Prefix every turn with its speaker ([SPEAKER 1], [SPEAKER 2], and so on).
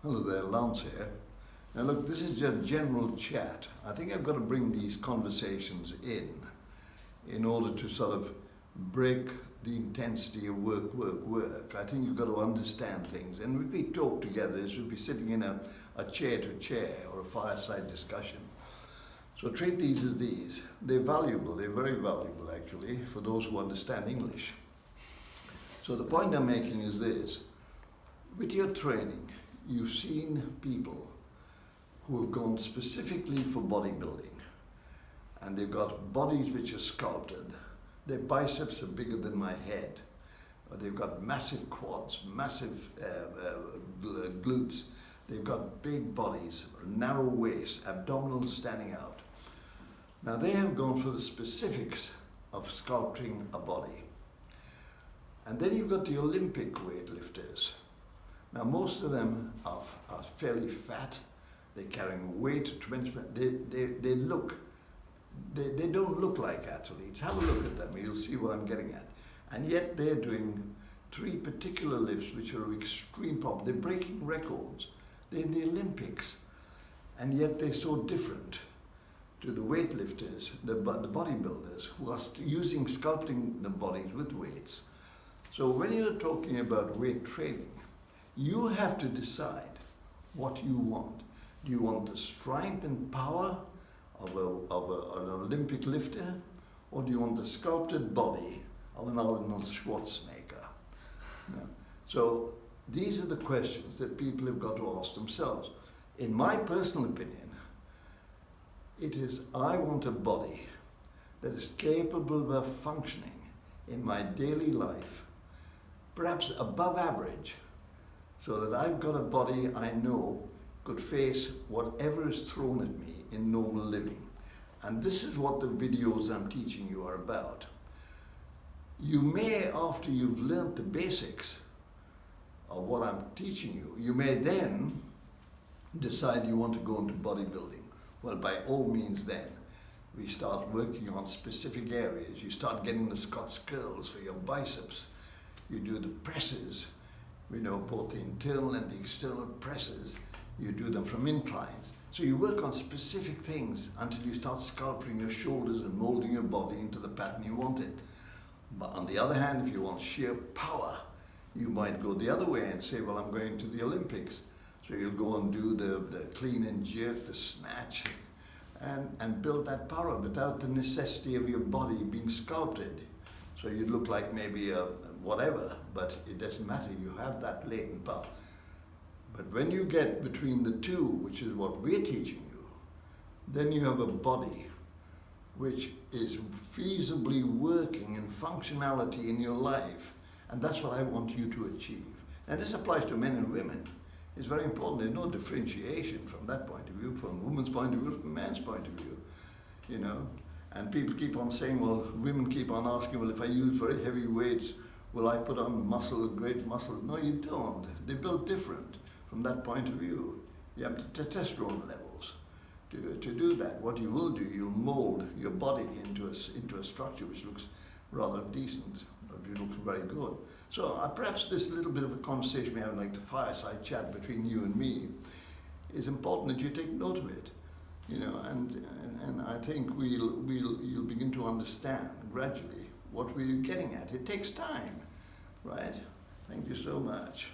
[SPEAKER 1] Hello there, Lance here. Now look, this is just general chat. I think I've got to bring these conversations in order to sort of break the intensity of work. I think you've got to understand things. And if we talk together, this would be sitting in a chair to chair or a fireside discussion. So treat these as these. They're valuable, they're very valuable actually for those who understand English. So the point I'm making is this. With your training, you've seen people who have gone specifically for bodybuilding, and they've got bodies which are sculpted. Their biceps are bigger than my head. They've got massive quads, massive glutes. They've got big bodies, narrow waists, abdominals standing out. Now they have gone for the specifics of sculpting a body. And then you've got the Olympic weightlifters. Now most of them are fairly fat. They're carrying weight, they don't look like athletes. Have a look at them, you'll see what I'm getting at. And yet they're doing 3 particular lifts which are of extreme problem. They're breaking records. They're in the Olympics. And yet they're so different to the weightlifters, the bodybuilders, who are using sculpting the bodies with weights. So when you're talking about weight training, you have to decide what you want. Do you want the strength and power of an Olympic lifter, or do you want the sculpted body of an Arnold Schwarzenegger? Yeah. So these are the questions that people have got to ask themselves. In my personal opinion, it is I want a body that is capable of functioning in my daily life, perhaps above average, so that I've got a body I know could face whatever is thrown at me in normal living. And this is what the videos I'm teaching you are about. You may, after you've learnt the basics of what I'm teaching you, you may then decide you want to go into bodybuilding. Well, by all means then, we start working on specific areas. You start getting the Scott's curls for your biceps. You do the presses, both the internal and the external presses. You do them from inclines. So you work on specific things until you start sculpting your shoulders and molding your body into the pattern you want it. But on the other hand, if you want sheer power, you might go the other way and say, well, I'm going to the Olympics. So you'll go and do the clean and jerk, the snatch, and build that power without the necessity of your body being sculpted. So you look like maybe a whatever, but it doesn't matter, you have that latent power. But when you get between the two, which is what we're teaching you, then you have a body which is feasibly working in functionality in your life. And that's what I want you to achieve. And this applies to men and women. It's very important. There's no differentiation from that point of view, from a woman's point of view, from a man's point of view, And people keep on saying, well, women keep on asking, well, if I use very heavy weights, will I put on muscle, great muscles? No, you don't. They're built different from that point of view. You have the testosterone levels to do that. What you will do, you'll mold your body into a structure which looks rather decent, but it looks very good. So perhaps this little bit of a conversation we have, like the fireside chat between you and me, is important that you take note of it, and I think you'll begin to understand gradually what we're getting at. It takes time, right? Thank you so much.